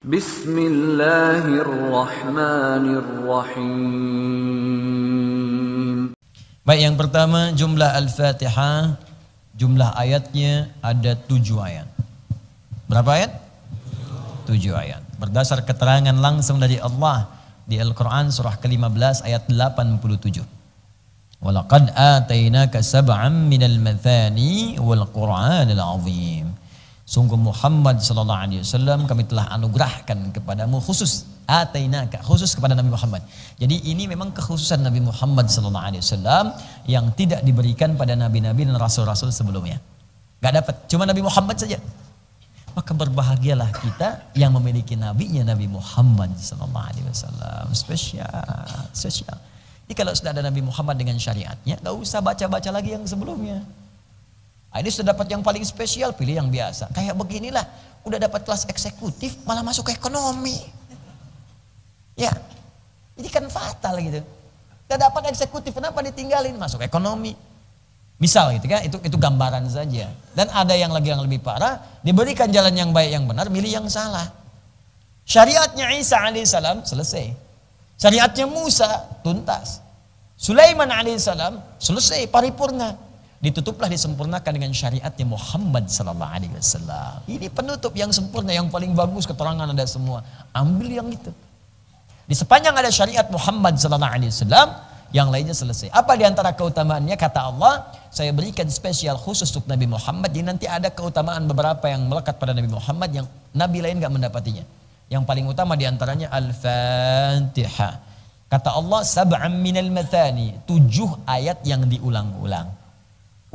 Bismillahirrahmanirrahim. Baik, yang pertama jumlah Al-Fatihah, jumlah ayatnya ada 7 ayat. Berapa ayat? 7 ayat. Berdasar keterangan langsung dari Allah di Al-Quran surah ke-15 ayat 87. Walaqad atainaka sab'an minal mathani wal Qur'anil azim. Sungguh Muhammad sallallahu alaihi wasallam kami telah anugerahkan kepadamu khusus atainaka, khusus kepada Nabi Muhammad. Jadi ini memang kekhususan Nabi Muhammad sallallahu alaihi wasallam yang tidak diberikan pada nabi-nabi dan rasul-rasul sebelumnya. Gak dapat, cuma Nabi Muhammad saja. Maka berbahagialah kita yang memiliki nabinya Nabi Muhammad sallallahu alaihi wasallam. Spesial. Jadi kalau sudah ada Nabi Muhammad dengan syariatnya, gak usah baca-baca lagi yang sebelumnya. Ini sudah dapat yang paling spesial, pilih yang biasa. Kayak beginilah, udah dapat kelas eksekutif, malah masuk ke ekonomi. Ya, ini kan fatal gitu. Udah dapat eksekutif, kenapa ditinggalin? Masuk ekonomi. Misal gitu kan, itu gambaran saja. Dan ada yang lebih parah, diberikan jalan yang baik yang benar, milih yang salah. Syariatnya Isa alaihissalam selesai. Syariatnya Musa tuntas. Sulaiman alaihissalam selesai, paripurna. Ditutuplah, disempurnakan dengan syariatnya Muhammad sallallahu alaihi wasallam. Ini penutup yang sempurna, yang paling bagus, keterangan ada semua. Ambil yang itu. Di sepanjang ada syariat Muhammad sallallahu alaihi wasallam, yang lainnya selesai. Apa di antara keutamaannya? Kata Allah, saya berikan spesial khusus untuk Nabi Muhammad. Jadi nanti ada keutamaan beberapa yang melekat pada Nabi Muhammad yang nabi lain enggak mendapatinya. Yang paling utama di antaranya Al-Fatihah. Kata Allah, sab'an minal mathani, 7 ayat yang diulang-ulang.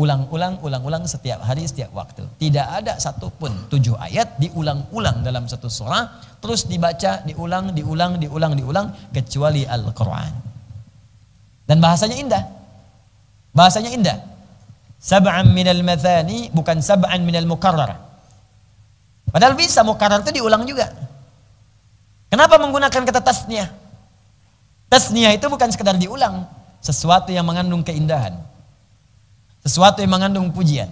Ulang-ulang setiap hari, setiap waktu. Tidak ada satupun 7 ayat diulang-ulang dalam satu surah, terus dibaca, diulang, kecuali Al-Quran. Dan bahasanya indah. Sab'an minal mathani, bukan sab'an minal mukarrar. Padahal bisa mukarrar itu diulang juga. Kenapa menggunakan kata tasniyah? Tasniyah itu bukan sekedar diulang, sesuatu yang mengandung keindahan. Sesuatu yang mengandung pujian.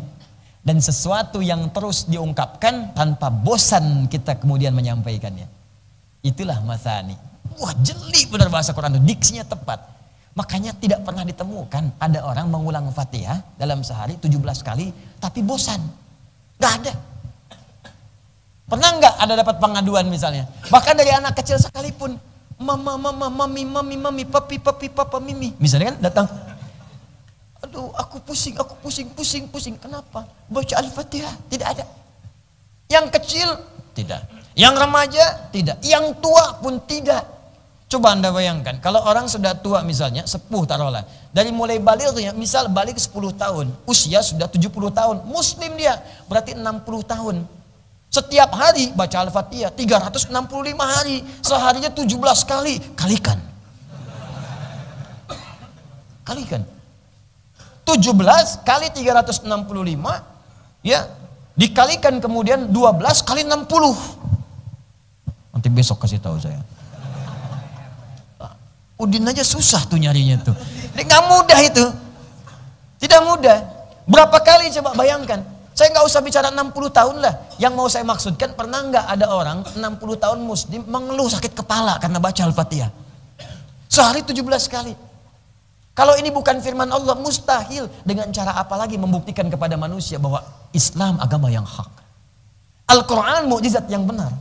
Dan sesuatu yang terus diungkapkan tanpa bosan kita kemudian menyampaikannya. Itulah mathani. Wah, jeli benar bahasa Quran itu, diksinya tepat. Makanya tidak pernah ditemukan ada orang mengulang Fatihah dalam sehari 17 kali tapi bosan. Gak ada. Pernah nggak ada dapat pengaduan misalnya? Bahkan dari anak kecil sekalipun. Mami, papi, papa, mimi. Misalnya kan datang. Aduh, aku pusing. Kenapa? Baca Al-Fatihah. Tidak ada. Yang kecil, tidak. Yang remaja, tidak. Yang tua pun tidak. Coba Anda bayangkan, kalau orang sudah tua misalnya, sepuh taruhlah. Dari mulai balighnya, misal balik 10 tahun. Usia sudah 70 tahun. Muslim dia, berarti 60 tahun. Setiap hari baca Al-Fatihah, 365 hari. Seharinya 17 kali. Kalikan. 17 kali 365 ya dikalikan kemudian 12 kali 60. Nanti besok kasih tahu saya. Udin aja susah tuh nyarinya tuh. Nggak mudah itu. Tidak mudah. Berapa kali coba bayangkan. Saya nggak usah bicara 60 tahun lah. Yang mau saya maksudkan, pernah nggak ada orang 60 tahun muslim mengeluh sakit kepala karena baca Al-Fatihah? Sehari 17 kali. Kalau ini bukan firman Allah, mustahil. Dengan cara apa lagi membuktikan kepada manusia bahwa Islam agama yang hak. Al-Quran mukjizat yang benar.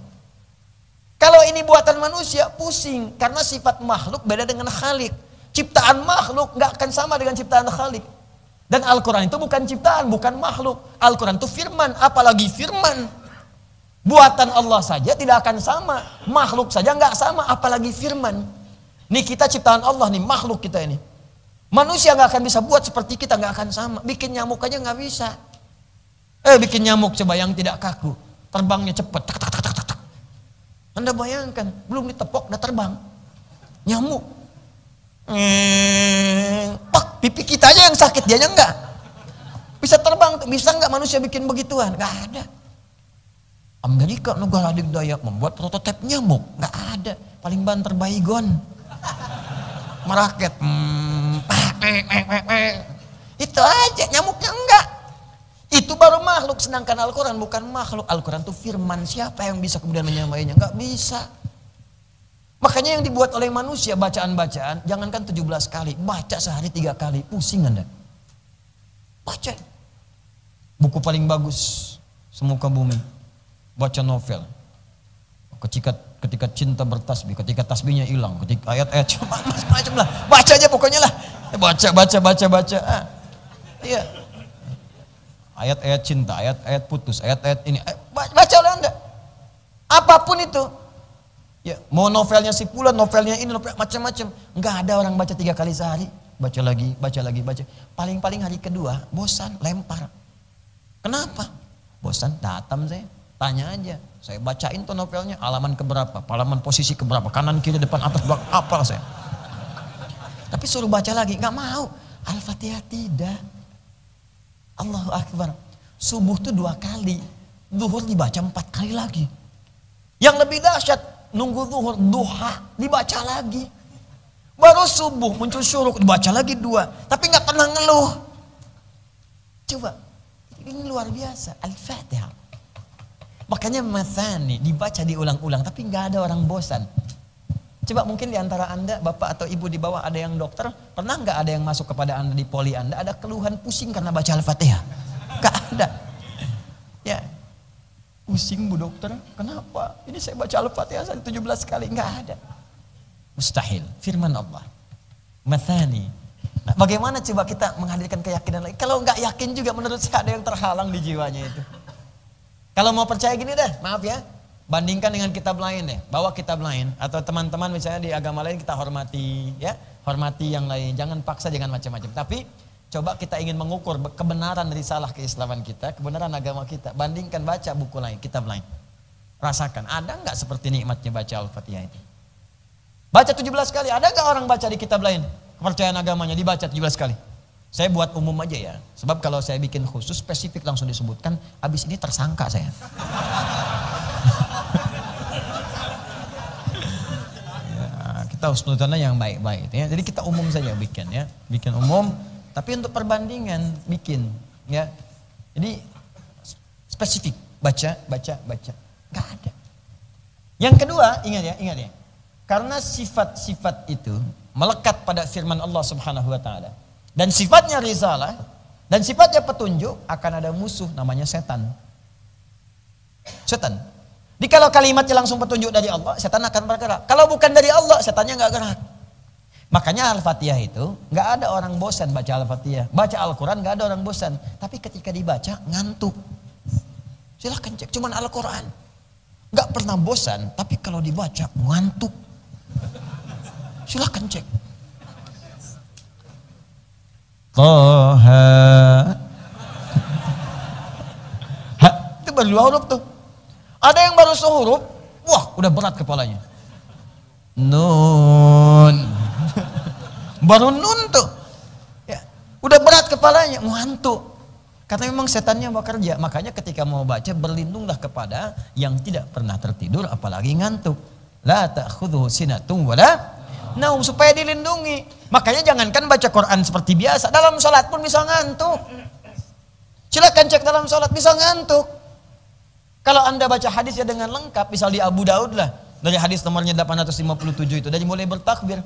Kalau ini buatan manusia, pusing. Karena sifat makhluk beda dengan khalik. Ciptaan makhluk gak akan sama dengan ciptaan khalik. Dan Al-Quran itu bukan ciptaan, bukan makhluk. Al-Quran itu firman, apalagi firman. Buatan Allah saja tidak akan sama. Makhluk saja gak sama, apalagi firman. Nih kita ciptaan Allah nih, makhluk kita ini. Manusia gak akan bisa buat seperti kita, gak akan sama. Bikin nyamuk aja gak bisa. Bikin nyamuk coba yang tidak kaku. Terbangnya cepat. Anda bayangkan, belum ditepok udah terbang. Nyamuk. Pak, pipi kita aja yang sakit, dia aja enggak. Bisa terbang, bisa gak manusia bikin begituan? Gak ada. Amerika negara adidaya membuat prototipe nyamuk. Gak ada. Paling banter baygon. Meraket. Itu aja, nyamuknya enggak. Itu baru makhluk, sedangkan Al-Quran bukan makhluk. Al-Quran itu firman, siapa yang bisa kemudian menyamainya? Nggak bisa. Makanya yang dibuat oleh manusia bacaan-bacaan, jangankan 17 kali, baca sehari 3 kali, pusing Anda. Baca. Buku paling bagus semuka bumi, baca novel. Ketika cinta bertasbih, ketika tasbihnya hilang, ketika ayat-ayat macam-macam lah, baca aja pokoknya lah. Baca. Iya. Ayat-ayat cinta, ayat-ayat putus, ayat-ayat ini, baca oleh Anda. Apapun itu. Ya, mau novelnya si Fulan, novelnya ini, novel macam-macam. Enggak ada orang baca 3 kali sehari, baca lagi. Paling-paling hari kedua, bosan, lempar. Kenapa? Bosan, datang saya. Tanya aja, saya bacain tuh novelnya, halaman keberapa, halaman posisi keberapa, kanan, kiri, depan, atas, belakang, apal saya. Tapi suruh baca lagi, nggak mau. Al-Fatihah tidak. Allahu Akbar. Subuh tuh 2 kali, zuhur dibaca 4 kali lagi. Yang lebih dahsyat, nunggu zuhur, duha, dibaca lagi. Baru subuh muncul syuruk, dibaca lagi 2, tapi nggak pernah ngeluh. Coba, ini luar biasa, Al-Fatihah. Makanya Matsani dibaca diulang-ulang, tapi nggak ada orang bosan. Coba mungkin di antara Anda, Bapak atau Ibu di bawah ada yang dokter, pernah nggak ada yang masuk kepada Anda di poli Anda, ada keluhan pusing karena baca Al-Fatihah? Nggak ada. Ya, pusing Bu Dokter, kenapa? Ini saya baca Al-Fatihah 17 kali, nggak ada. Mustahil, firman Allah. Matsani. Nah, bagaimana coba kita menghadirkan keyakinan lagi? Kalau nggak yakin juga menurut saya ada yang terhalang di jiwanya itu. Kalau mau percaya gini deh, maaf ya, bandingkan dengan kitab lain deh, bawa kitab lain atau teman-teman misalnya di agama lain kita hormati, ya, hormati yang lain, jangan paksa, jangan macam-macam. Tapi coba kita ingin mengukur kebenaran risalah keislaman kita, kebenaran agama kita, bandingkan baca buku lain, kitab lain. Rasakan, ada nggak seperti nikmatnya baca Al-Fatihah itu? Baca 17 kali, ada nggak orang baca di kitab lain? Kepercayaan agamanya dibaca 17 kali. Saya buat umum aja ya, sebab kalau saya bikin khusus spesifik langsung disebutkan, abis ini tersangka saya. Ya, kita harus nututannya yang baik-baik ya. Jadi kita umum saja bikin ya, bikin umum, tapi untuk perbandingan bikin ya. Jadi spesifik, baca, nggak ada. Yang kedua, ingat ya, karena sifat-sifat itu melekat pada firman Allah Subhanahu wa taala. Dan sifatnya risalah, dan sifatnya petunjuk, akan ada musuh namanya setan. Setan. Jadi kalau kalimatnya langsung petunjuk dari Allah, setan akan bergerak. Kalau bukan dari Allah, setannya nggak gerak. Makanya Al-Fatihah itu, nggak ada orang bosan baca Al-Fatihah. Baca Al-Quran nggak ada orang bosan. Tapi ketika dibaca, ngantuk. Silahkan cek, cuman Al-Quran. Nggak pernah bosan, tapi kalau dibaca, ngantuk. Silahkan cek. Toha. Itu baru 2 huruf tuh. Ada yang baru sehuruf, wah udah berat kepalanya. Nun. Baru nun tuh. Ya, udah berat kepalanya, ngantuk. Karena memang setannya bekerja. Makanya ketika mau baca berlindunglah kepada yang tidak pernah tertidur apalagi ngantuk. La ta'khudhuhu sinatun wala naum, supaya dilindungi. Makanya jangankan baca Quran seperti biasa, dalam sholat pun bisa ngantuk. Silakan cek dalam sholat, bisa ngantuk. Kalau Anda baca hadis ya dengan lengkap, misal di Abu Daud lah, dari hadis nomornya 857 itu, dari mulai bertakbir.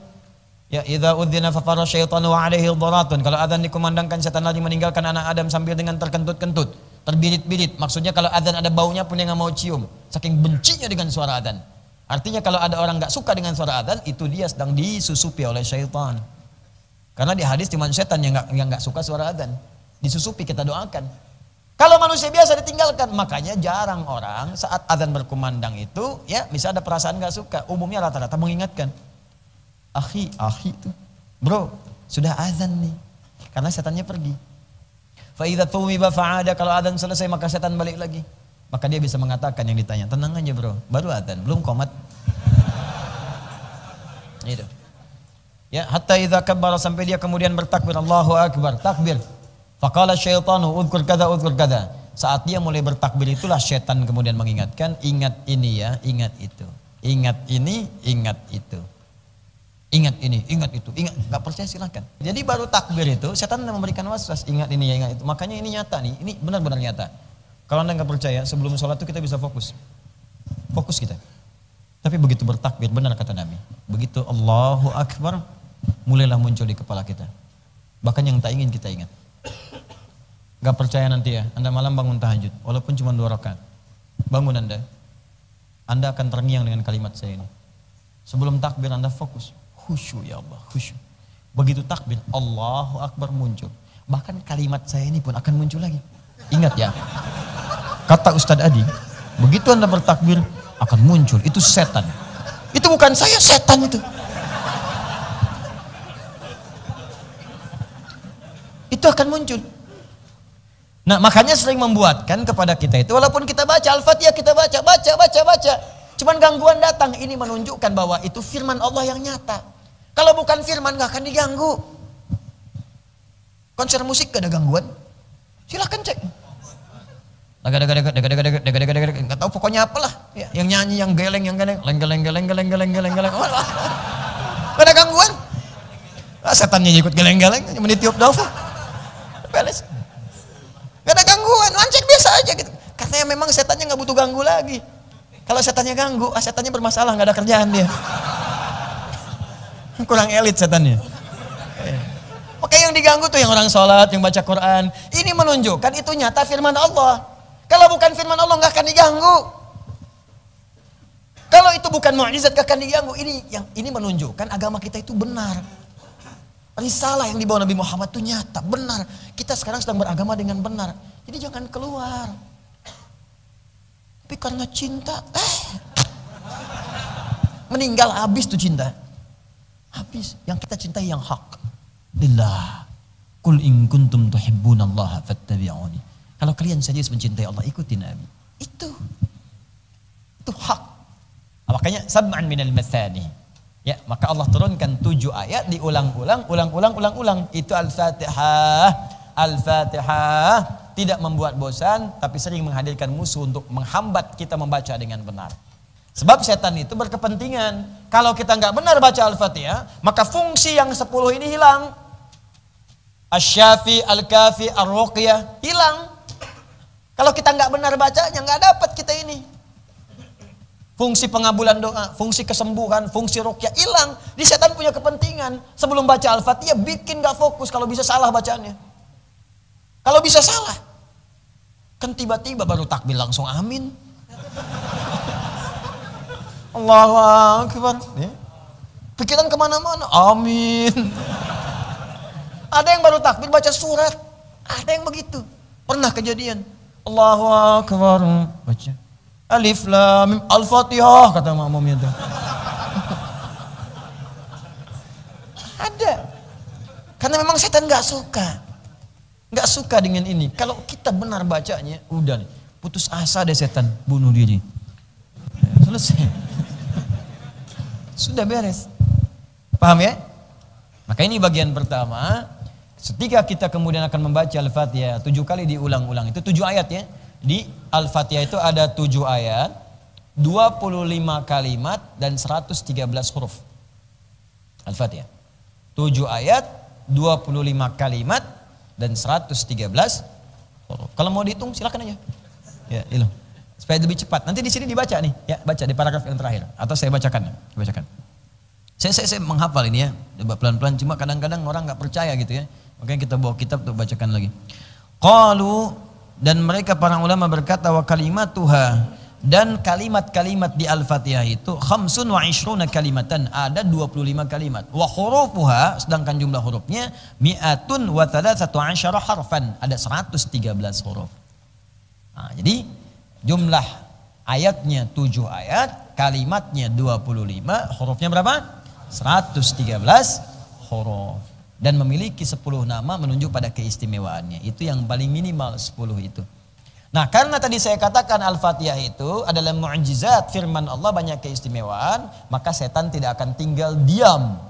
Ya, idza udzina fa fara syaitanu wa alaihi dharatun. Kalau adzan dikumandangkan, setan lari meninggalkan anak Adam sambil dengan terkentut-kentut, terbirit-birit. Maksudnya kalau adzan ada baunya pun dia nggak mau cium, saking bencinya dengan suara adzan. Artinya kalau ada orang nggak suka dengan suara adzan, itu dia sedang disusupi oleh syaitan. Karena di hadis cuma setan yang nggak suka suara adzan, disusupi, kita doakan. Kalau manusia biasa ditinggalkan, makanya jarang orang saat adzan berkumandang itu, ya, bisa ada perasaan nggak suka. Umumnya rata-rata mengingatkan, akhi itu, bro, sudah adzan nih, karena setannya pergi. Fa idza tuwiba fa'ada, kalau adzan selesai maka setan balik lagi. Maka dia bisa mengatakan yang ditanya, tenang aja bro, baru adzan, belum qomat. Itu. Ya, hatta idza kabbara, sampai dia kemudian bertakbir, Allahu Akbar, takbir. Faqala syaitanu udhkur kadza udhkur kadza. Saat dia mulai bertakbir itulah setan kemudian mengingatkan, ingat ini ya, ingat itu. Ingat ini, ingat itu. Ingat ini, ingat itu, ingat. Gak percaya silakan. Jadi baru takbir itu, setan memberikan waswas. Ingat ini ya, ingat itu. Makanya ini nyata nih, ini benar-benar nyata. Kalau Anda gak percaya, sebelum sholat itu kita bisa fokus. Fokus kita. Tapi begitu bertakbir, benar kata Nabi. Begitu Allahu Akbar, mulailah muncul di kepala kita. Bahkan yang tak ingin kita ingat. Gak percaya nanti ya, Anda malam bangun tahajud, walaupun cuma 2 rakaat. Bangun Anda akan terngiang dengan kalimat saya ini. Sebelum takbir Anda fokus. Khusyuk ya Allah, khusyuk. Begitu takbir, Allahu Akbar muncul. Bahkan kalimat saya ini pun akan muncul lagi. Ingat ya, kata Ustadz Adi, begitu Anda bertakbir, akan muncul. Itu setan. Itu bukan saya, setan itu. Itu akan muncul. Nah makanya sering membuatkan kepada kita itu, walaupun kita baca Al-Fatihah, kita baca. Cuman gangguan datang, ini menunjukkan bahwa itu firman Allah yang nyata. Kalau bukan firman gak akan diganggu. Konser musik gak ada gangguan? Silahkan cek. Gak tahu pokoknya apalah. Yang nyanyi, yang geleng, geleng. Gak ada gangguan. Setannya ikut geleng-geleng, menitiup dofa. Beres. Gak ada gangguan, lancek biasa aja gitu. Katanya memang setannya gak butuh ganggu lagi. Kalau setannya ganggu, setannya bermasalah, gak ada kerjaan dia. Kurang elit setannya. Maka yang diganggu tuh yang orang sholat, yang baca Quran. Ini menunjukkan itu nyata firman Allah. Kalau bukan firman Allah gak akan diganggu. Kalau itu bukan mukjizat gak akan diganggu. Ini menunjukkan agama kita itu benar. Risalah yang dibawa Nabi Muhammad itu nyata, benar. Kita sekarang sedang beragama dengan benar. Jadi jangan keluar. Tapi karena cinta, meninggal habis tuh cinta. Habis. Yang kita cintai yang hak. Lillah. Qul in kuntum tuhibbunallaha fattabi'uni. Kalau kalian serius mencintai Allah, ikuti Nabi. Itu hak. Makanya sab'an minal mathani. Ya, maka Allah turunkan 7 ayat diulang-ulang. Itu Al-Fatihah. Al-Fatihah tidak membuat bosan, tapi sering menghadirkan musuh untuk menghambat kita membaca dengan benar. Sebab setan itu berkepentingan. Kalau kita nggak benar baca Al-Fatihah, maka fungsi yang 10 ini hilang. Asy-Syafi, Al-Kafi, Ar-Ruqyah hilang. Kalau kita nggak benar bacanya, nggak dapat kita ini. Fungsi pengabulan doa, fungsi kesembuhan, fungsi ruqyah hilang. Di setan punya kepentingan. Sebelum baca Al-Fatihah bikin nggak fokus, kalau bisa salah bacaannya. Kalau bisa salah, kan tiba-tiba baru takbir langsung amin. Allahu Akbar. Pikiran kemana-mana, amin. Ada yang baru takbir baca surat, ada yang begitu. Pernah kejadian, Allahu Akbar, baca Alif Lam Mim, Al-Fatihah kata makmumnya tuh. Ada. Karena memang setan nggak suka dengan ini. Kalau kita benar bacanya, udah nih, putus asa deh setan, bunuh diri. Selesai. Sudah beres. Paham ya? Maka ini bagian pertama. Ketika kita kemudian akan membaca Al-Fatihah 7 kali diulang-ulang. Itu 7 ayat ya. Di Al-Fatihah itu ada 7 ayat, 25 kalimat dan 113 huruf. Al-Fatihah. 7 ayat, 25 kalimat dan 113 huruf. Kalau mau dihitung silakan aja. Ya, itu. Supaya lebih cepat. Nanti di sini dibaca nih, ya, baca di paragraf yang terakhir atau saya bacakan. Saya menghafal ini ya, pelan-pelan, cuma kadang-kadang orang nggak percaya gitu ya. Makanya kita bawa kitab untuk bacakan lagi. Qalu, dan mereka para ulama berkata, wa kalimatuha, dan kalimat-kalimat di Al-Fatihah itu 25 kalimatan, ada 25 kalimat. Wa hurufuha, sedangkan jumlah hurufnya mi'atun wa 13 harfan, ada 113 huruf. Nah, jadi jumlah ayatnya 7 ayat, kalimatnya 25, hurufnya berapa? 113 huruf. Dan memiliki 10 nama menunjuk pada keistimewaannya. Itu yang paling minimal 10 itu. Nah, karena tadi saya katakan Al-Fatihah itu adalah mu'jizat firman Allah, banyak keistimewaan, maka setan tidak akan tinggal diam.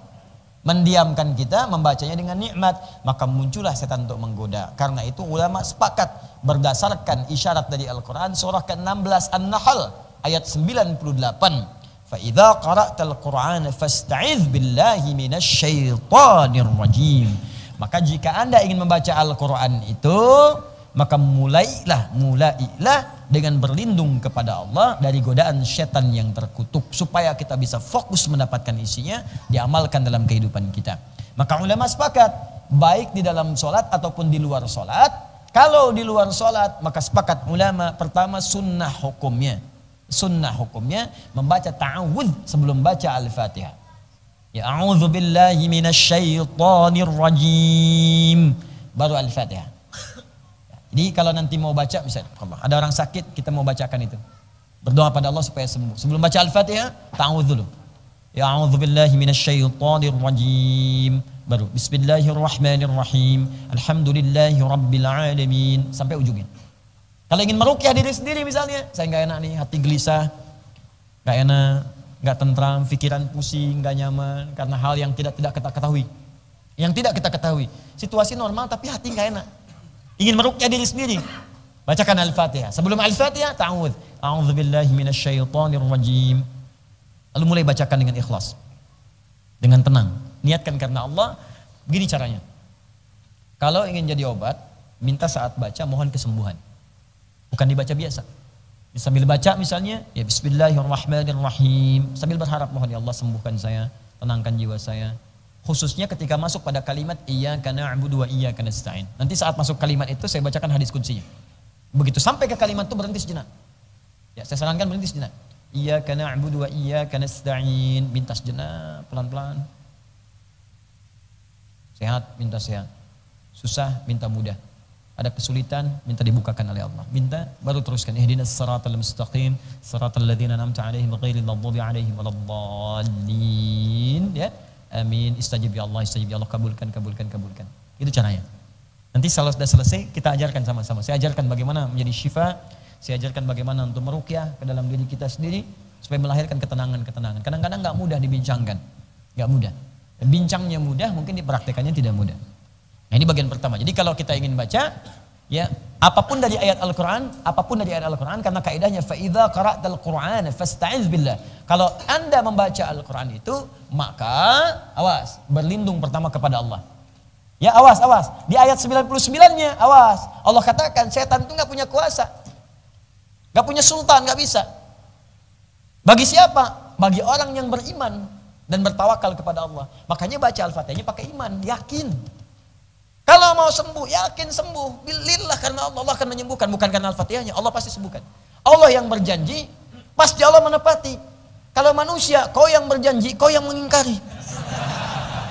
Mendiamkan kita membacanya dengan nikmat, maka muncullah setan untuk menggoda. Karena itu ulama sepakat berdasarkan isyarat dari Al-Quran surah ke-16 An-Nahl ayat 98. Fa idza qara'tal Qur'ana fasta'iz billahi minasyaitonir rajim. Maka jika Anda ingin membaca Al-Qur'an itu, maka mulailah dengan berlindung kepada Allah dari godaan setan yang terkutuk, supaya kita bisa fokus mendapatkan isinya, diamalkan dalam kehidupan kita. Maka ulama sepakat, baik di dalam sholat ataupun di luar sholat. Kalau di luar sholat, maka sepakat ulama, pertama sunnah hukumnya membaca ta'awudz sebelum baca Al-Fatihah. Ya a'udzu billahi minasyaitonir rajim, baru Al-Fatihah. Jadi kalau nanti mau baca, misalnya ada orang sakit, kita mau bacakan itu, berdoa pada Allah supaya sembuh. Sebelum baca Al-Fatihah, ta'awudz dulu. Ya a'udzu billahi minasyaitonir rajim, baru bismillahirrahmanirrahim, alhamdulillahi rabbil alamin, sampai ujungnya. Kalau ingin meruqyah diri sendiri misalnya, saya nggak enak nih, hati gelisah, nggak enak, nggak tentram, pikiran pusing, nggak nyaman karena hal yang tidak kita ketahui. Yang tidak kita ketahui, situasi normal tapi hati nggak enak. Ingin meruqyah diri sendiri, bacakan Al-Fatihah. Sebelum Al-Fatihah, ta'awudz, a'udzubillahi minasyaitonir rajim. Lalu mulai bacakan dengan ikhlas, dengan tenang, niatkan karena Allah. Begini caranya. Kalau ingin jadi obat, minta saat baca mohon kesembuhan. Bukan dibaca biasa. Sambil baca misalnya, ya bismillahirrahmanirrahim, sambil berharap mohon ya Allah sembuhkan saya, tenangkan jiwa saya. Khususnya ketika masuk pada kalimat iyyaka na'budu wa iyyaka nasta'in. Nanti saat masuk kalimat itu saya bacakan hadis qudsinya. Begitu sampai ke kalimat itu berhenti sejenak. Ya, saya sarankan berhenti sejenak. Iyyaka na'budu wa iyyaka nasta'in, minta sejenak pelan-pelan. Sehat, minta sehat. Susah, minta mudah. Ada kesulitan, minta dibukakan oleh Allah. Minta, baru teruskan. Ihdinas siratal mustaqim, siratal ladzina an'amta 'alaihim ghairil maghdubi 'alaihim waladdallin. Ya. Amin. Istajib ya Allah, kabulkan. Itu caranya. Nanti kalau sudah selesai, kita ajarkan sama-sama. Saya ajarkan bagaimana menjadi syifa, saya ajarkan bagaimana untuk meruqyah ke dalam diri kita sendiri supaya melahirkan ketenangan. Kadang-kadang enggak mudah dibincangkan. Enggak mudah. Bincangnya mudah, mungkin dipraktekannya tidak mudah. Nah, ini bagian pertama. Jadi kalau kita ingin baca, ya, apapun dari ayat Al-Qur'an, karena kaidahnya fa idza qara'tal Qur'ana fasta'iz billah. Kalau Anda membaca Al-Qur'an itu, maka awas, berlindung pertama kepada Allah. Ya, awas. Di ayat 99-nya, awas. Allah katakan setan itu enggak punya kuasa. Enggak punya sultan, enggak bisa. Bagi siapa? Bagi orang yang beriman dan bertawakal kepada Allah. Makanya baca Al-Fatihahnya pakai iman, yakin. Kalau mau sembuh, yakin sembuh. Bilillah, karena Allah akan menyembuhkan. Bukan karena Al-Fatihahnya, Allah pasti sembuhkan. Allah yang berjanji, pasti Allah menepati. Kalau manusia, kau yang berjanji, kau yang mengingkari.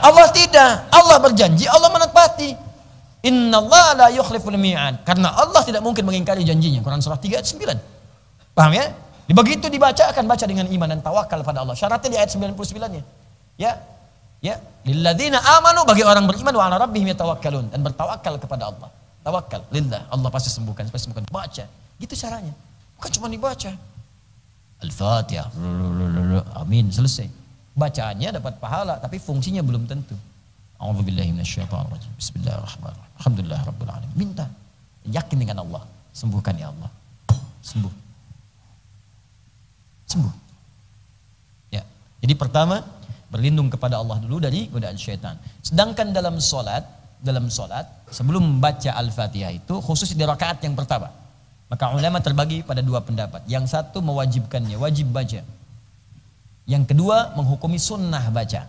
Allah tidak. Allah berjanji, Allah menepati. Innallaha la yukhliful mi'ad. Karena Allah tidak mungkin mengingkari janjinya. Quran surah 3 ayat 9. Paham ya? Begitu dibaca, akan baca dengan iman dan tawakal pada Allah. Syaratnya di ayat 99-nya. Ya, lilladzina amanu, bagi orang beriman, wa ala rabbihim yatawakkalun, dan bertawakal kepada Allah. Tawakal lillah, Allah pasti sembuhkan. Baca. Gitu caranya. Bukan cuma dibaca. Al-Fatihah. Amin, selesai. Bacaannya dapat pahala, tapi fungsinya belum tentu. A'udzubillahi minasyaitonir rajim. Bismillahirrahmanirrahim. Alhamdulillahirabbil alamin. Minta. Yakin dengan Allah. Sembuhkan ya Allah. Sembuh. Ya. Jadi pertama, berlindung kepada Allah dulu dari godaan syaitan. Sedangkan dalam solat sebelum membaca Al-Fatihah itu khusus di rakaat yang pertama. Maka ulama terbagi pada dua pendapat. Yang satu mewajibkannya, wajib baca. Yang kedua menghukumi sunnah baca.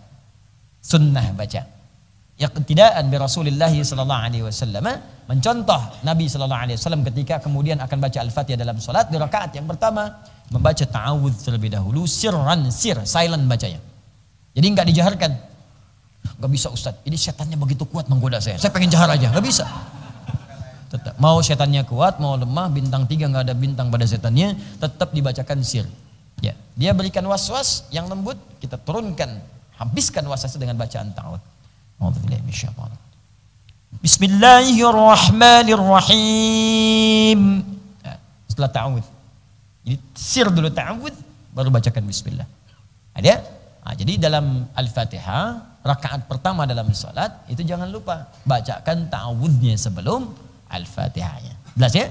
Iqtidaan bi Rasulillah sallallahu alaihi wasallam, mencontoh Nabi sallallahu alaihi wasallam ketika kemudian akan baca Al-Fatihah dalam solat di rakaat yang pertama membaca ta'awudz terlebih dahulu, silent bacanya. Jadi enggak dijaharkan. Enggak bisa Ustaz, ini setannya begitu kuat menggoda saya. Saya pengen jahar aja, enggak bisa. Tetap mau setannya kuat, mau lemah, bintang 3 enggak ada bintang pada setannya, tetap dibacakan sir. Ya, dia berikan was-was yang lembut, kita turunkan, habiskan was-wasnya dengan bacaan ta'awudz. A'udzubillahi minasyaitonir rajim. Bismillahirrahmanirrahim. Ya, setelah ta'awudz. Jadi sir dulu ta'awudz, baru bacakan bismillah. Ada? Nah, jadi dalam Al-Fatihah, rakaat pertama dalam salat itu jangan lupa bacakan ta'awudznya sebelum Al-Fatihahnya. Jelas ya?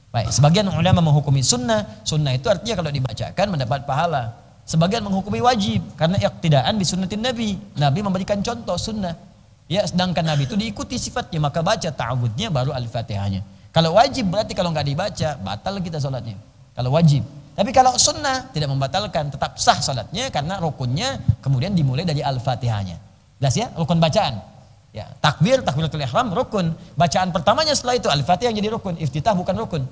Baik, sebagian ulama menghukumi sunnah. Sunnah itu artinya kalau dibacakan mendapat pahala. Sebagian menghukumi wajib karena iqtidaan bi sunnatin Nabi. Nabi memberikan contoh sunnah. Ya, sedangkan Nabi itu diikuti sifatnya, maka baca ta'awudnya baru Al-Fatihahnya. Kalau wajib berarti kalau nggak dibaca batal kita salatnya. Kalau wajib. Tapi kalau sunnah tidak membatalkan, tetap sah salatnya karena rukunnya kemudian dimulai dari Al-Fatihahnya. Jelas ya, rukun bacaan. Ya, takbir, takbiratul ihram rukun. Bacaan pertamanya setelah itu Al-Fatihah jadi rukun, iftitah bukan rukun.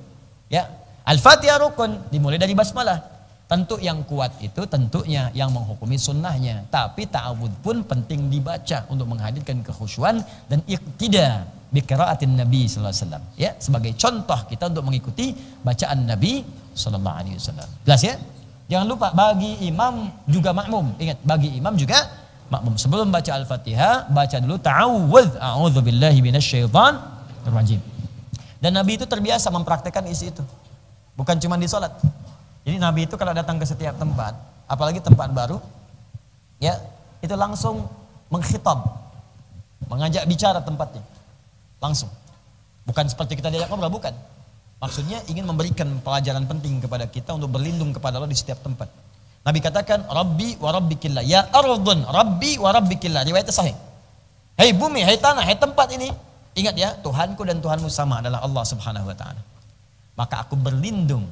Ya, Al-Fatihah rukun dimulai dari basmalah. Tentu yang kuat itu tentunya yang menghukumi sunnahnya. Tapi ta'awudz pun penting dibaca untuk menghadirkan kekhusyuan dan iqtida bi qiraatin Nabi sallallahu alaihi wasallam. Ya, sebagai contoh kita untuk mengikuti bacaan Nabi sallallahu alaihi wasallam. Jelas ya? Jangan lupa bagi imam juga makmum. Ingat, bagi imam juga makmum. Sebelum baca Al-Fatihah, baca dulu ta'awudz, a'udzubillahi minasyaitonir rajim. Dan Nabi itu terbiasa mempraktekkan isi itu. Bukan cuma di salat. Jadi Nabi itu kalau datang ke setiap tempat, apalagi tempat baru, ya itu langsung mengkhitab, mengajak bicara tempatnya, langsung. Bukan seperti kita diajak ngobrol, bukan. Maksudnya ingin memberikan pelajaran penting kepada kita untuk berlindung kepada Allah di setiap tempat. Nabi katakan, Rabbi wa Rabbikillah, ya ardun, Rabbi wa Rabbikillah, riwayatnya sahih. Hei bumi, hei tanah, hei tempat ini, ingat ya, Tuhanku dan Tuhanmu sama adalah Allah Subhanahu Wa Taala. Maka aku berlindung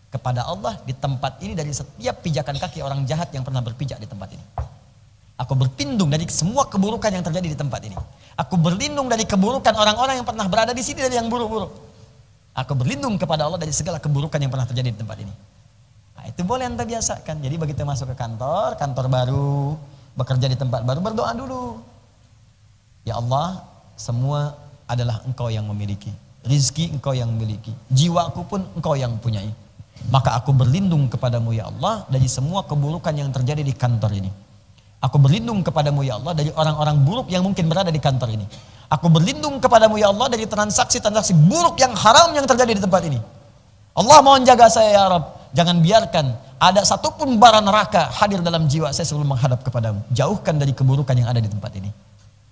kepada Allah di tempat ini dari setiap pijakan kaki orang jahat yang pernah berpijak di tempat ini. Aku berlindung dari semua keburukan yang terjadi di tempat ini. Aku berlindung dari keburukan orang-orang yang pernah berada di sini dari yang buruk-buruk. Aku berlindung kepada Allah dari segala keburukan yang pernah terjadi di tempat ini. Nah, itu boleh Anda biasakan. Jadi begitu masuk ke kantor, kantor baru, bekerja di tempat baru, berdoa dulu. Ya Allah, semua adalah Engkau yang memiliki. Rizki Engkau yang memiliki. Jiwaku pun Engkau yang punyai. Maka aku berlindung kepadamu ya Allah dari semua keburukan yang terjadi di kantor ini. Aku berlindung kepadamu ya Allah dari orang-orang buruk yang mungkin berada di kantor ini. Aku berlindung kepadamu ya Allah dari transaksi-transaksi buruk yang haram yang terjadi di tempat ini. Allah mohon jaga saya ya Rabb. Jangan biarkan ada satupun bara neraka hadir dalam jiwa saya sebelum menghadap kepadamu. Jauhkan dari keburukan yang ada di tempat ini.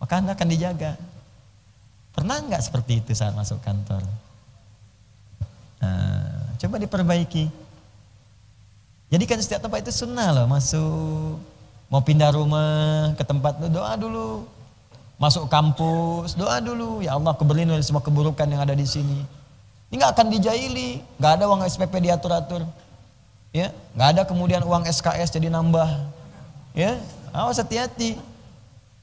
Maka Anda akan dijaga. Pernah nggak seperti itu saat masuk kantor? Nah, coba diperbaiki. Jadi kan setiap tempat itu sunnah loh. Masuk, mau pindah rumah ke tempat lu, doa dulu. Masuk kampus, doa dulu. Ya Allah, aku berlindung dari semua keburukan yang ada di sini. Ini nggak akan dijaili, nggak ada uang SPP diatur-atur, ya, nggak ada kemudian uang SKS jadi nambah, ya, awas hati-hati.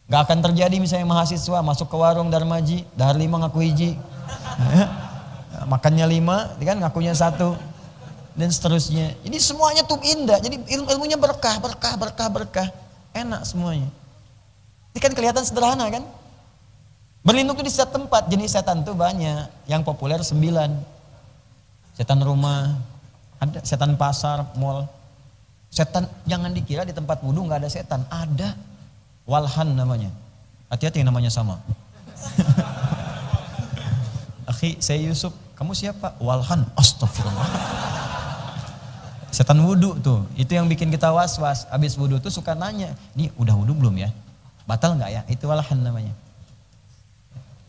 Nggak akan terjadi misalnya mahasiswa masuk ke warung Darmaji, dahar 5 ngaku hiji. Makannya 5, kan ngakunya 1, dan seterusnya. Jadi semuanya tuh indah. Jadi ilmunya berkah, enak semuanya. Ini kan kelihatan sederhana kan? Berlindung tuh di setiap tempat. Jenis setan tuh banyak. Yang populer 9. Setan rumah, ada setan pasar, mall. Setan jangan dikira di tempat wudhu nggak ada setan, ada. Walhan namanya. Hati-hati namanya sama. Akhi, saya Yusuf. Kamu siapa? Walhan. Astagfirullah. Setan wudhu tuh, itu yang bikin kita was-was. Habis wudhu tuh suka nanya, "Nih udah wudhu belum ya? Batal nggak ya?" Itu walhan namanya.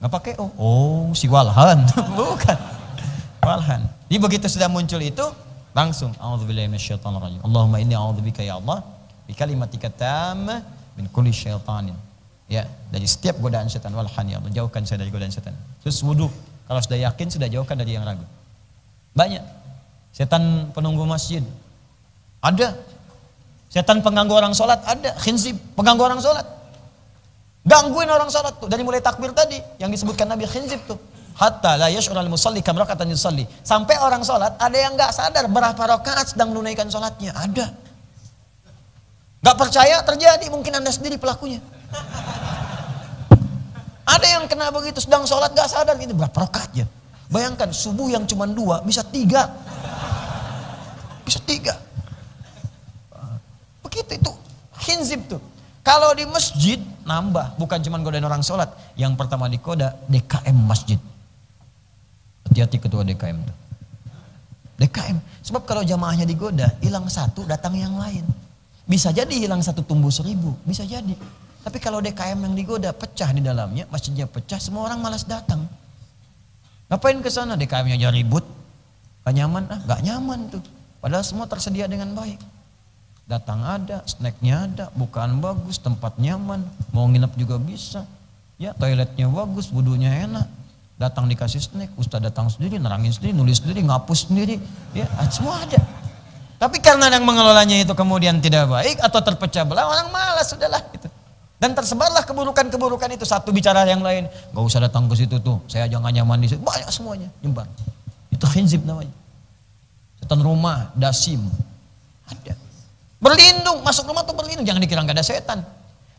Nggak pakai oh si walhan. Bukan. Walhan. Jadi begitu sudah muncul itu, langsung a'udzubillahi minasyaitonirrajim. Allahumma inni a'udzubika ya Allah bi kalimatika tammah min kulli syaitanin. Ya, dari setiap godaan setan, walhan ya Allah, jauhkan saya dari godaan setan. Terus wudhu. Kalau sudah yakin, sudah jauhkan dari yang ragu. Banyak. Setan penunggu masjid. Ada. Setan pengganggu orang sholat. Ada. Khinzib, pengganggu orang sholat. Gangguin orang sholat tuh. Dari mulai takbir tadi. Yang disebutkan Nabi khinzib tuh. Hatta la yash'ural musalli kam rakatan yusalli. Sampai orang sholat, ada yang gak sadar berapa rakaat sedang menunaikan sholatnya. Ada. Gak percaya, terjadi. Mungkin Anda sendiri pelakunya. Ada yang kena begitu, sedang sholat gak sadar gitu, berapa rakaat ya? Bayangkan subuh yang cuma 2 bisa 3. Bisa 3. Begitu itu khinzib tuh. Kalau di masjid nambah, bukan cuma godain orang sholat. Yang pertama dikoda DKM masjid. Hati-hati ketua DKM tuh. DKM. Sebab kalau jamaahnya digoda, hilang 1 datang yang lain. Bisa jadi hilang 1 tumbuh 1000, bisa jadi. Tapi kalau DKM yang digoda pecah di dalamnya, masjidnya pecah, semua orang malas datang. Ngapain ke sana? DKM-nya aja ribut. Gak nyaman, gak nyaman tuh. Padahal semua tersedia dengan baik. Datang ada, snacknya ada, bukaan bagus, tempat nyaman, mau nginep juga bisa. Ya, toiletnya bagus, wudunya enak. Datang dikasih snack, ustaz datang sendiri, nerangin sendiri, nulis sendiri, ngapus sendiri. Ya, semua ada. Tapi karena yang mengelolanya itu kemudian tidak baik atau terpecah belah, orang malas sudahlah gitu. Dan tersebarlah keburukan-keburukan itu. Satu bicara yang lain, gak usah datang ke situ tuh, saya aja gak nyaman di situ. Banyak semuanya nyebar. Itu khinzib namanya. Setan rumah, dasim, ada. Berlindung, masuk rumah tuh berlindung, jangan dikira gak ada setan.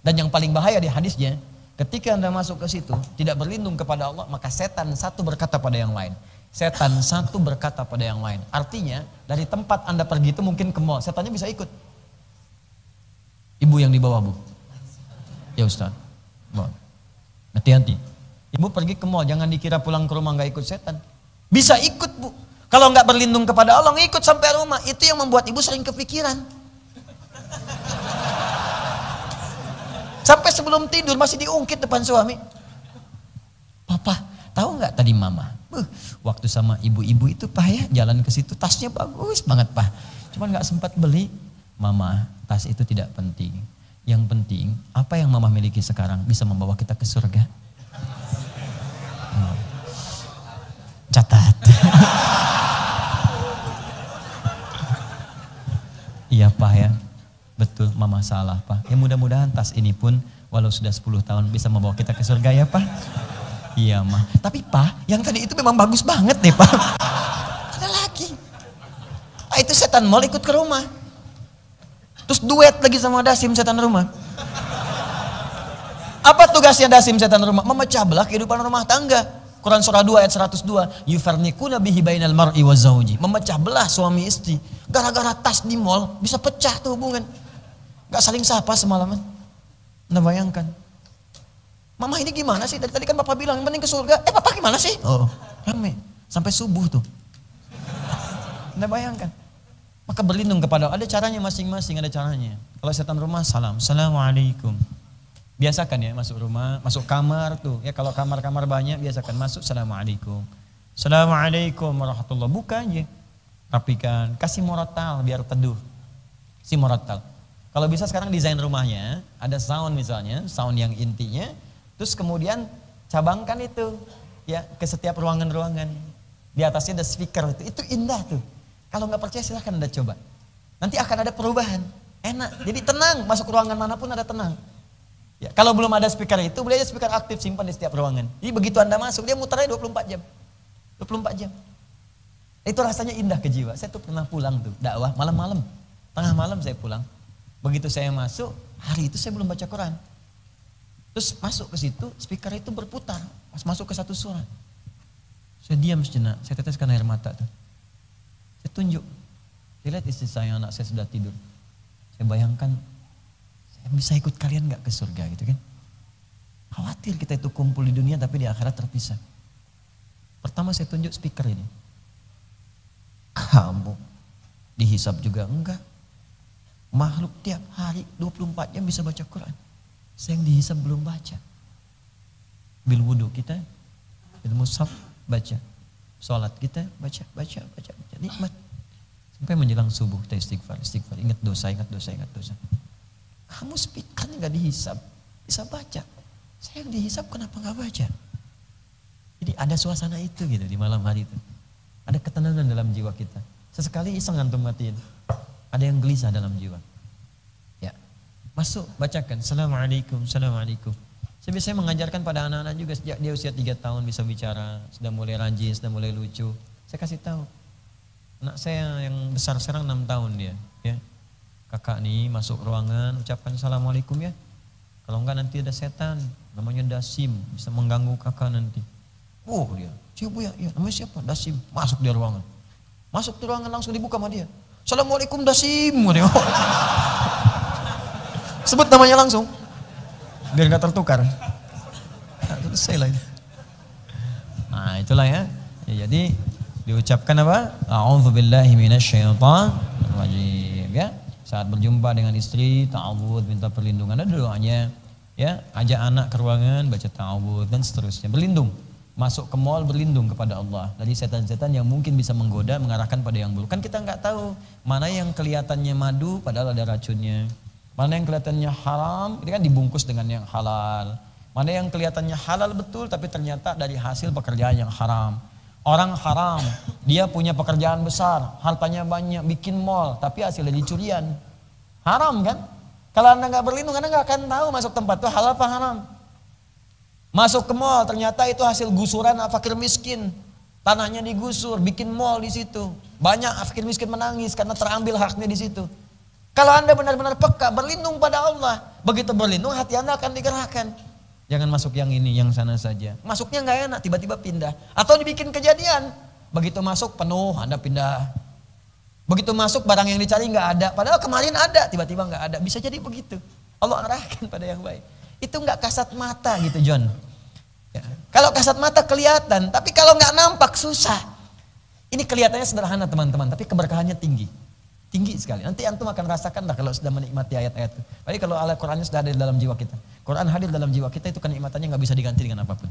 Dan yang paling bahaya di hadisnya, ketika Anda masuk ke situ, tidak berlindung kepada Allah, maka setan satu berkata pada yang lain. Setan satu berkata pada yang lain. Artinya, dari tempat Anda pergi itu mungkin ke mall, setannya bisa ikut. Ibu yang di bawah, Bu. Ya Ustaz. Hati-hati. Ibu pergi ke mall, jangan dikira pulang ke rumah gak ikut setan. Bisa ikut, Bu. Kalau gak berlindung kepada Allah, ikut sampai rumah. Itu yang membuat ibu sering kepikiran. Sampai sebelum tidur masih diungkit depan suami. Papa, tahu nggak tadi mama? Waktu sama ibu-ibu itu Pak ya, jalan ke situ tasnya bagus banget Pak. Cuman nggak sempat beli. Mama, tas itu tidak penting. Yang penting apa yang mama miliki sekarang bisa membawa kita ke surga. Catat. Iya Pak ya. Betul, mama salah Pak. Ya mudah-mudahan tas ini pun walau sudah 10 tahun bisa membawa kita ke surga ya Pak. Iya mah. Tapi Pak, yang tadi itu memang bagus banget nih Pak. Ada lagi. Itu setan mal ikut ke rumah. Terus duet lagi sama dasim setan rumah. Apa tugasnya dasim setan rumah? Memecah belah kehidupan rumah tangga. Quran surah 2 ayat 102. Yufarniquna bihi bainal mar'i wa zawji. Memecah belah suami istri. Gara-gara tas di mall bisa pecah tuh hubungan. Gak saling sapa semalaman. Anda bayangkan. Mama ini gimana sih? Dari tadi kan papa bilang yang penting ke surga. Papa gimana sih? Oh, rame. Sampai subuh tuh. Anda bayangkan. Maka berlindung kepada Allah. Ada caranya masing-masing, ada caranya. Kalau setan rumah, salam. Assalamualaikum. Biasakan ya masuk rumah, masuk kamar tuh. Ya kalau kamar-kamar banyak biasakan masuk. Assalamualaikum. Assalamualaikum warahmatullahi wabarakatuh. Buka aja. Rapikan. Kasih moratal biar teduh. Si moratal. Kalau bisa sekarang desain rumahnya, ada sound misalnya, sound yang intinya. Terus kemudian cabangkan itu ya ke setiap ruangan-ruangan. Di atasnya ada speaker itu indah tuh. Kalau nggak percaya silahkan Anda coba. Nanti akan ada perubahan. Enak. Jadi tenang, masuk ruangan manapun ada tenang. Ya, kalau belum ada speaker itu, boleh aja speaker aktif simpan di setiap ruangan. Jadi begitu Anda masuk, dia muternya 24 jam. 24 jam. Itu rasanya indah ke jiwa. Saya tuh pernah pulang tuh, dakwah malam-malam. Tengah malam saya pulang. Begitu saya masuk, hari itu saya belum baca Quran. Terus masuk ke situ, speaker itu berputar. Pas masuk ke satu surat. Saya diam sejenak, saya teteskan air mata tuh. Saya tunjuk. Saya lihat istri saya, anak saya sudah tidur. Saya bayangkan, saya bisa ikut kalian gak ke surga gitu kan. Khawatir kita itu kumpul di dunia tapi di akhirat terpisah. Pertama saya tunjuk speaker ini. Kamu dihisab juga enggak. Makhluk tiap hari 24 jam bisa baca Quran. Saya yang dihisab belum baca. Bil wudu kita, bil mushaf baca. Sholat kita baca. Nikmat. Sampai menjelang subuh kita istighfar. Ingat dosa. Kamu speaker gak dihisab, bisa baca. Saya yang dihisab kenapa gak baca? Jadi ada suasana itu gitu di malam hari itu. Ada ketenangan dalam jiwa kita. Sesekali iseng antum matiin. Ada yang gelisah dalam jiwa. Ya, masuk bacakan. Assalamualaikum. Saya biasanya mengajarkan pada anak-anak juga sejak dia usia 3 tahun bisa bicara, sudah mulai rajin, sudah mulai lucu. Saya kasih tahu. Anak saya yang besar sekarang 6 tahun dia. Ya. Kakak nih masuk ruangan, ucapkan assalamualaikum ya. Kalau enggak nanti ada setan, namanya dasim, bisa mengganggu kakak nanti. Oh dia, siapa ya? Namanya siapa? Dasim. Masuk dia ruangan. Masuk di ruangan langsung dibuka sama dia. Assalamualaikum dasim. Sebut namanya langsung. Biar gak tertukar. Selesai lah. Nah itulah ya. Jadi diucapkan apa? A'udzubillahi minasyaitonir rajim ya. Saat berjumpa dengan istri, ta'awudz, minta perlindungan, ada doanya. Ya, ajak anak ke ruangan, baca ta'awudz dan seterusnya. Berlindung. masuk ke mall berlindung kepada Allah dari setan-setan yang mungkin bisa menggoda, mengarahkan pada yang buruk. Kan kita nggak tahu mana yang kelihatannya madu padahal ada racunnya, mana yang kelihatannya haram ini kan dibungkus dengan yang halal, mana yang kelihatannya halal betul tapi ternyata dari hasil pekerjaan yang haram. Orang haram dia punya pekerjaan besar, hartanya banyak, bikin mall tapi hasilnya curian, haram kan? Kalau Anda nggak berlindung, Anda nggak akan tahu masuk tempat itu halal apa haram. Masuk ke mall, ternyata itu hasil gusuran fakir miskin. Tanahnya digusur, bikin mall di situ. Banyak fakir miskin menangis karena terambil haknya di situ. Kalau Anda benar-benar peka, berlindung pada Allah. Begitu berlindung, hati Anda akan digerakkan. Jangan masuk yang ini, yang sana saja. Masuknya nggak enak, tiba-tiba pindah. Atau dibikin kejadian. Begitu masuk penuh, Anda pindah. Begitu masuk barang yang dicari nggak ada. Padahal kemarin ada, tiba-tiba nggak ada. Bisa jadi begitu. Allah arahkan pada yang baik. Itu nggak kasat mata gitu John. Ya. Kalau kasat mata kelihatan, tapi kalau nggak nampak susah. Ini kelihatannya sederhana teman-teman, tapi keberkahannya tinggi. Tinggi sekali. Nanti antum akan rasakan lah kalau sudah menikmati ayat-ayat itu. Baik kalau Al-Qurannya sudah ada di dalam jiwa kita. Quran hadir dalam jiwa kita itu kenikmatannya nggak bisa diganti dengan apapun.